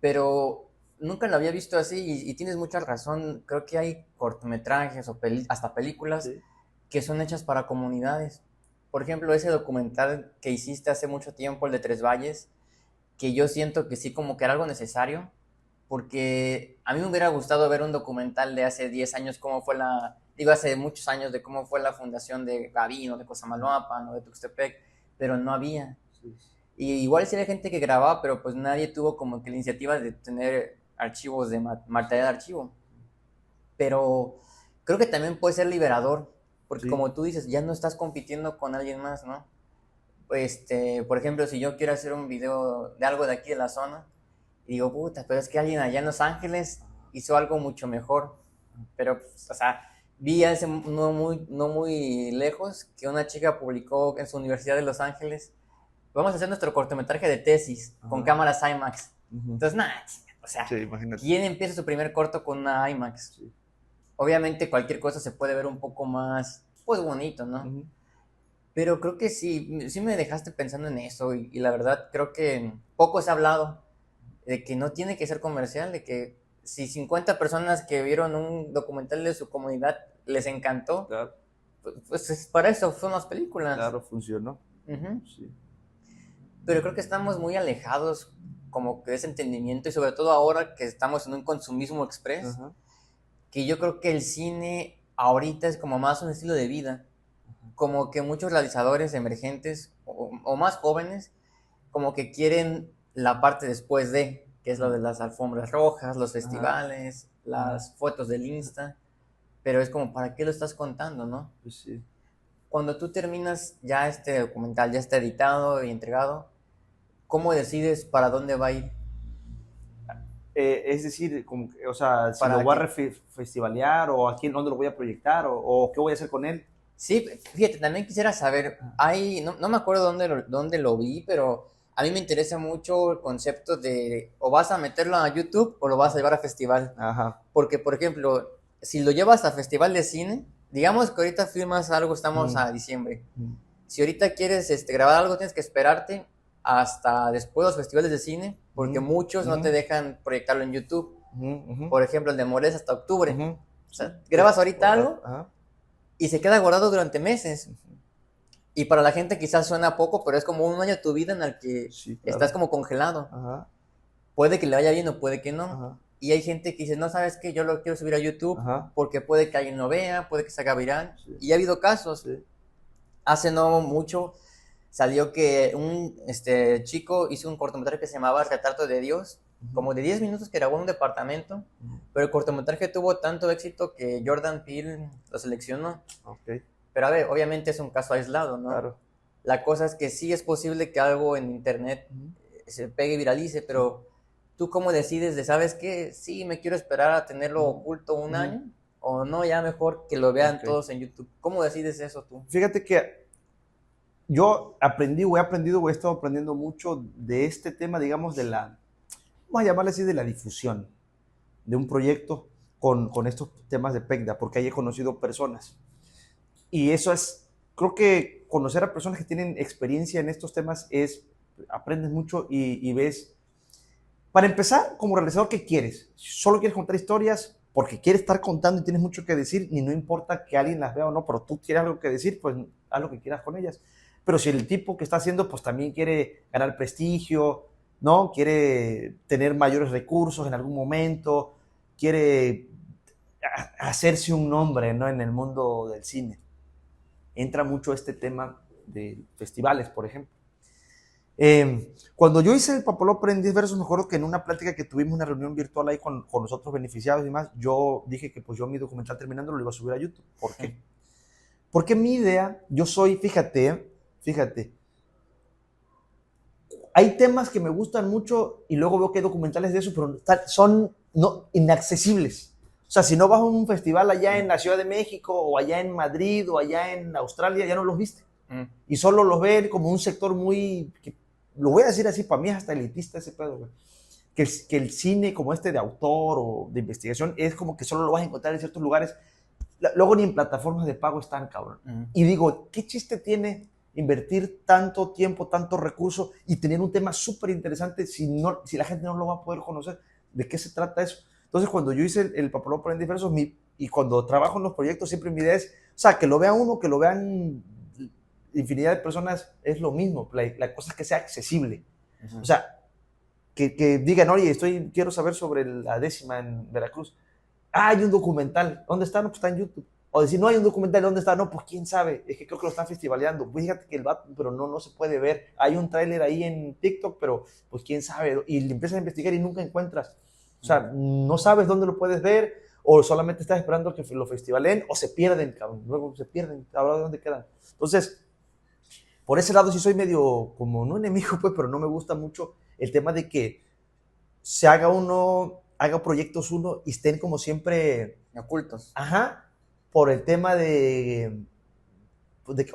pero nunca lo había visto así y tienes mucha razón. Creo que hay cortometrajes o hasta películas
Sí.
que son hechas para comunidades. Por ejemplo, ese documental que hiciste hace mucho tiempo, el de Tres Valles, que yo siento que sí como que era algo necesario, porque a mí me hubiera gustado ver un documental de hace 10 años, cómo fue hace muchos años, de cómo fue la fundación de Gavino, de Cosamaloapan o de Tuxtepec, pero no había.
Sí.
Y igual sí había gente que grababa, pero pues nadie tuvo como que la iniciativa de tener archivos de material de archivo. Pero creo que también puede ser liberador, porque
Sí.
como tú dices, ya no estás compitiendo con alguien más, ¿no? Por ejemplo, si yo quiero hacer un video de algo de aquí de la zona, y digo, puta, pero es que alguien allá en Los Ángeles hizo algo mucho mejor. Pero, pues, o sea, vi hace no muy lejos que una chica publicó en su Universidad de Los Ángeles, vamos a hacer nuestro cortometraje de tesis con cámaras IMAX. Entonces, nada, o sea,
Sí, imagínate.
¿quién empieza su primer corto con una IMAX?
Sí.
Obviamente cualquier cosa se puede ver un poco más, pues, bonito, ¿no? Pero creo que sí me dejaste pensando en eso y la verdad creo que poco se ha hablado de que no tiene que ser comercial, de que si 50 personas que vieron un documental de su comunidad les encantó,
Claro,
pues para eso son las películas.
claro, funcionó.
Ujú.
Sí.
Pero creo que estamos muy alejados como que de ese entendimiento y sobre todo ahora que estamos en un consumismo express,
Ajá.
que yo creo que el cine ahorita es como más un estilo de vida, como que muchos realizadores emergentes o más jóvenes como que quieren la parte después de, que es lo de las alfombras rojas, los festivales, las fotos del Insta, pero es como, ¿para qué lo estás contando, no?
Pues sí.
Cuando tú terminas ya este documental, ya está editado y entregado, ¿cómo decides para dónde va a ir?
Es decir, como que, o sea, si
¿Para
lo voy a
qué?
festivalear o aquí en dónde lo voy a proyectar o qué voy a hacer con él.
Sí, fíjate, también quisiera saber, no me acuerdo dónde lo vi, pero a mí me interesa mucho el concepto de o vas a meterlo a YouTube o lo vas a llevar a festival.
Ajá.
Porque, por ejemplo, si lo llevas a festival de cine, digamos que ahorita filmas algo, estamos a diciembre. Si ahorita quieres grabar algo, tienes que esperarte hasta después de los festivales de cine, porque muchos no te dejan proyectarlo en YouTube. Por ejemplo, el de Morelia hasta octubre. O sea, grabas ahorita algo y se queda guardado durante meses. Y para la gente quizás suena poco, pero es como un año de tu vida en el que
Sí, claro.
estás como congelado.
Ajá.
Puede que le vaya bien o puede que no.
Ajá.
Y hay gente que dice, no, ¿sabes qué? Yo lo quiero subir a YouTube porque puede que alguien lo vea, puede que se haga viral.
Sí.
Y ha habido casos.
Sí.
Hace no mucho salió que un chico hizo un cortometraje que se llamaba Retrato de Dios, como de 10 minutos que grabó en un departamento, pero el cortometraje tuvo tanto éxito que Jordan Peele lo seleccionó.
Ok.
Pero a ver, obviamente es un caso aislado, ¿no?
Claro.
La cosa es que sí es posible que algo en internet se pegue y viralice, pero ¿tú cómo decides de, sabes qué? Sí, me quiero esperar a tenerlo oculto un año, o no, ya mejor que lo vean todos en YouTube. ¿Cómo decides eso tú?
Fíjate que yo aprendí, o he estado aprendiendo mucho de este tema, digamos, vamos a llamarle así, de la difusión de un proyecto con estos temas de PECDA, porque ahí he conocido personas. Y eso es, creo que conocer a personas que tienen experiencia en estos temas aprendes mucho y ves. Para empezar, como realizador, ¿qué quieres? ¿Solo quieres contar historias porque quieres estar contando y tienes mucho que decir y no importa que alguien las vea o no, pero tú quieres algo que decir, pues haz lo que quieras con ellas? Pero si el tipo que está haciendo, pues también quiere ganar prestigio, ¿no? Quiere tener mayores recursos en algún momento, quiere hacerse un nombre, ¿no? En el mundo del cine. Entra mucho este tema de festivales, por ejemplo. Cuando yo hice el Papalope en 10 versos, me acuerdo que en una plática que tuvimos, una reunión virtual ahí con los otros beneficiados y demás, yo dije que pues yo mi documental terminando lo iba a subir a YouTube. ¿Por qué? Porque mi idea, yo soy, fíjate, hay temas que me gustan mucho y luego veo que hay documentales de eso, pero son inaccesibles. O sea, si no vas a un festival allá en la Ciudad de México o allá en Madrid o allá en Australia, ya no los viste. Y solo los ven como un sector muy, lo voy a decir así, para mí es hasta elitista ese pedo, güey. que el cine como este de autor o de investigación es como que solo lo vas a encontrar en ciertos lugares. Luego ni en plataformas de pago están, cabrón. Y digo, ¿qué chiste tiene invertir tanto tiempo, tanto recurso y tener un tema súper interesante si la gente no lo va a poder conocer? ¿De qué se trata eso? Entonces, cuando yo hice el Papalopa en Diversos, y cuando trabajo en los proyectos, siempre mi idea es, o sea, que lo vea uno, que lo vean infinidad de personas, es lo mismo. La cosa es que sea accesible. O sea, que digan, oye, quiero saber sobre la 10ª en Veracruz. Ah, hay un documental. ¿Dónde está? No, pues está en YouTube. O decir, no hay un documental, ¿dónde está? No, pues quién sabe. Es que creo que lo están festivaleando. Pues fíjate que el vato, pero no se puede ver. Hay un tráiler ahí en TikTok, pero pues quién sabe. Y le empiezas a investigar y nunca encuentras. O sea, no sabes dónde lo puedes ver, o solamente estás esperando que lo festivalen, o se pierden, cabrón. Luego se pierden. ¿Ahora dónde quedan? Entonces, por ese lado sí soy medio, como no enemigo, pues, pero no me gusta mucho el tema de que se haga proyectos y estén como siempre
ocultos.
Ajá, por el tema o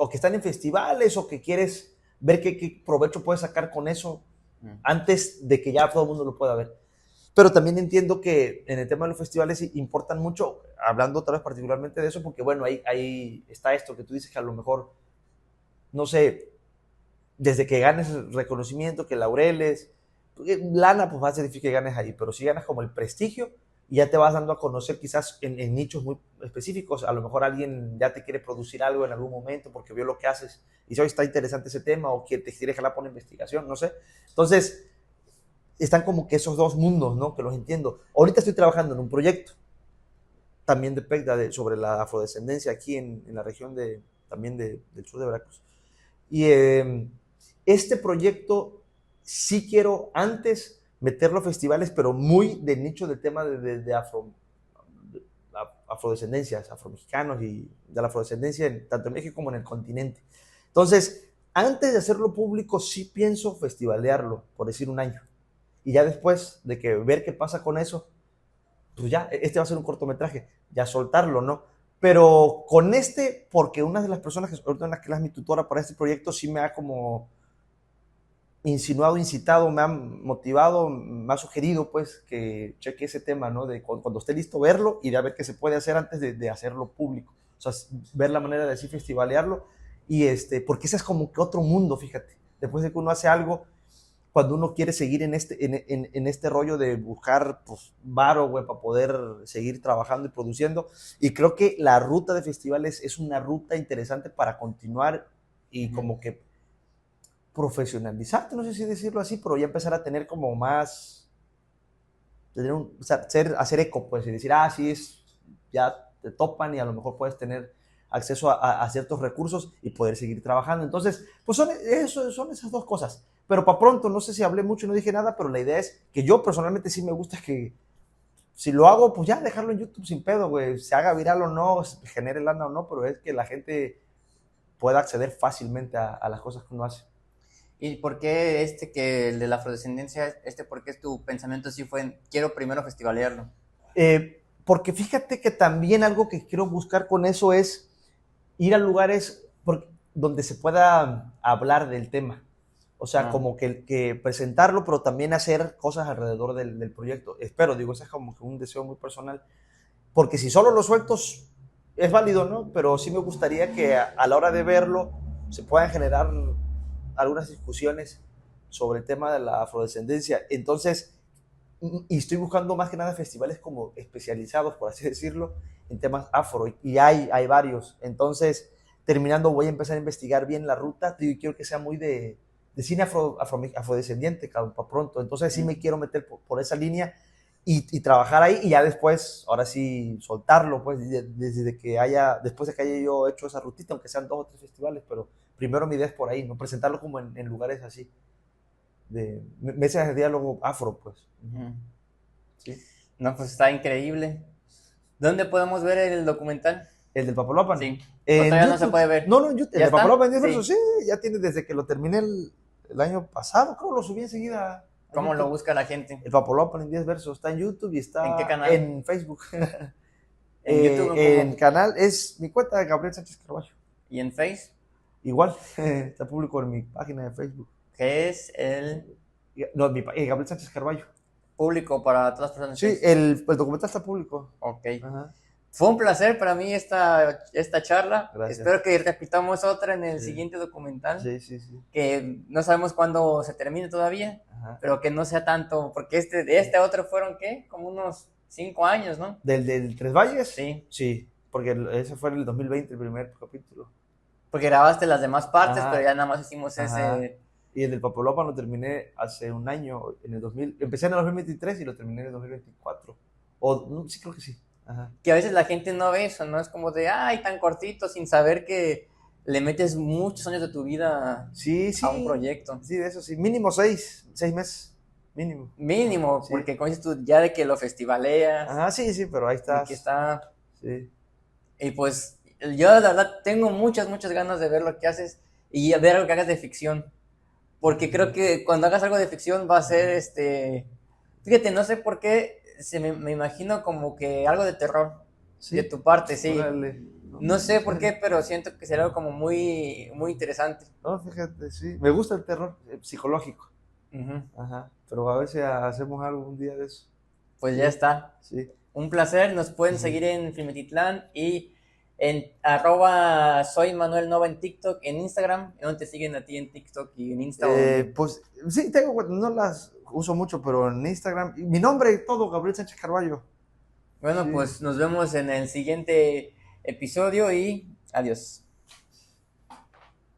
que están en festivales o que quieres ver qué provecho puedes sacar con eso antes de que ya todo el mundo lo pueda ver. Pero también entiendo que en el tema de los festivales importan mucho, hablando otra vez particularmente de eso, porque bueno, ahí está esto que tú dices que a lo mejor, no sé, desde que ganes reconocimiento, que laureles, lana, pues va a ser difícil que ganes ahí, pero si ganas como el prestigio y ya te vas dando a conocer quizás en nichos muy específicos, a lo mejor alguien ya te quiere producir algo en algún momento porque vio lo que haces y dice, hoy está interesante ese tema o que te quiere jalar por una investigación, no sé. Entonces, están como que esos dos mundos, ¿no? Que los entiendo. Ahorita estoy trabajando en un proyecto también de PECDA sobre la afrodescendencia aquí en la región también del sur de Veracruz. Y este proyecto sí quiero antes meterlo a festivales, pero muy de nicho del tema de afrodescendencias, afromexicanos y de la afrodescendencia tanto en México como en el continente. Entonces, antes de hacerlo público, sí pienso festivalearlo, por decir un año. Y ya después de que ver qué pasa con eso, pues ya, este va a ser un cortometraje, ya soltarlo, ¿no? Pero con porque una de las personas que es mi tutora para este proyecto, sí me ha como insinuado, incitado, me ha motivado, me ha sugerido, pues, que cheque ese tema, ¿no? De cuando esté listo verlo y de ver qué se puede hacer antes de hacerlo público. O sea, ver la manera de así festivalearlo porque ese es como que otro mundo, fíjate. Después de que uno hace algo, cuando uno quiere seguir en este rollo de buscar pues, varo, güey, para poder seguir trabajando y produciendo. Y creo que la ruta de festivales es una ruta interesante para continuar y como que profesionalizarte, no sé si decirlo así, pero ya empezar a tener como más, hacer eco, pues, y decir, sí, ya te topan y a lo mejor puedes tener acceso a ciertos recursos y poder seguir trabajando. Entonces, pues son esas dos cosas. Pero para pronto, no sé si hablé mucho y no dije nada, pero la idea es que yo personalmente sí me gusta que si lo hago, pues ya dejarlo en YouTube sin pedo, güey. Se haga viral o no, genere lana o no, pero es que la gente pueda acceder fácilmente a las cosas que uno hace.
¿Y por qué que el de la afrodescendencia, por qué tu pensamiento sí fue, quiero primero festivalearlo?
Porque fíjate que también algo que quiero buscar con eso es ir a lugares donde se pueda hablar del tema. O sea, como que presentarlo, pero también hacer cosas alrededor del proyecto. Espero, digo, ese es como que un deseo muy personal. Porque si solo lo suelto, es válido, ¿no? Pero sí me gustaría que a la hora de verlo se puedan generar algunas discusiones sobre el tema de la afrodescendencia. Entonces, y estoy buscando más que nada festivales como especializados, por así decirlo, en temas afro. Y hay varios. Entonces, terminando, voy a empezar a investigar bien la ruta. Y quiero que sea muy de cine afrodescendiente, para pronto. Entonces, sí me quiero meter por esa línea y trabajar ahí. Y ya después, ahora sí, soltarlo, pues, después de que haya yo hecho esa rutita, aunque sean 2 o 3 festivales. Pero primero mi idea es por ahí, ¿no? Presentarlo como en lugares así. De mesas de diálogo afro, pues.
Sí. No, pues está increíble. ¿Dónde podemos ver el documental?
¿El del Papaloapan?
Sí. Todavía no se puede ver.
No, el del Papaloapan en Diversos, sí, ya tiene desde que lo terminé el año pasado, creo lo subí enseguida.
¿Cómo lo busca la gente?
El Papaloapan en 10 versos, está en YouTube y está
¿En qué canal?
En Facebook.
¿En YouTube?
En canal es mi cuenta de Gabriel Sánchez Carballo.
¿Y en Face?
Igual, está público en mi página de Facebook.
¿Qué es el...?
No, Gabriel Sánchez Carballo.
público para todas las personas.
Sí, el documental está público.
Ok.
Ajá.
Fue un placer para mí esta charla.
Gracias.
Espero que repitamos otra en el
Sí.
siguiente documental.
Sí, sí, sí.
Que no sabemos cuándo se termine todavía,
Ajá.
pero que no sea tanto, porque este otro fueron, ¿qué? Como unos 5 años, ¿no?
¿Del Tres Valles?
Sí.
Sí, porque ese fue en el 2020, el primer capítulo.
Porque grabaste las demás partes,
Ajá.
pero ya nada más hicimos
Ajá.
ese.
Y el del Papalopa lo terminé hace un año, en el 2000. Empecé en el 2023 y lo terminé en el 2024. O, no, sí, creo que sí. Ajá.
Que a veces la gente no ve eso, ¿no? Es como de, ay, tan cortito, sin saber que le metes muchos años de tu vida
Sí, sí.
a un proyecto.
Sí, de eso sí. Mínimo 6 meses. Mínimo.
Mínimo,
Sí.
porque como dices tú, ya de que lo festivaleas,
Ajá, sí, sí, pero ahí
de
estás.
que está.
Sí.
Y pues yo la verdad tengo muchas ganas de ver lo que haces y ver algo que hagas de ficción. Porque creo que cuando hagas algo de ficción va a ser fíjate, no sé por qué, me imagino como que algo de terror
Sí.
de tu parte, sí.
Órale.
No sé por qué, pero siento que será algo como muy, muy interesante.
No, fíjate, sí. Me gusta el terror psicológico.
Ujú.
Ajá. Pero a ver si hacemos algo un día de eso.
Pues
Sí.
ya está.
Sí.
Un placer, nos pueden
Ujú.
seguir en Filmetitlán y en soy Manuel Nova en TikTok, en Instagram. ¿Dónde te siguen a ti en TikTok y en Insta?
Pues sí, no las uso mucho, pero en Instagram, y mi nombre y todo, Gabriel Sánchez Carballo.
Bueno,
Sí.
pues nos vemos en el siguiente episodio y adiós.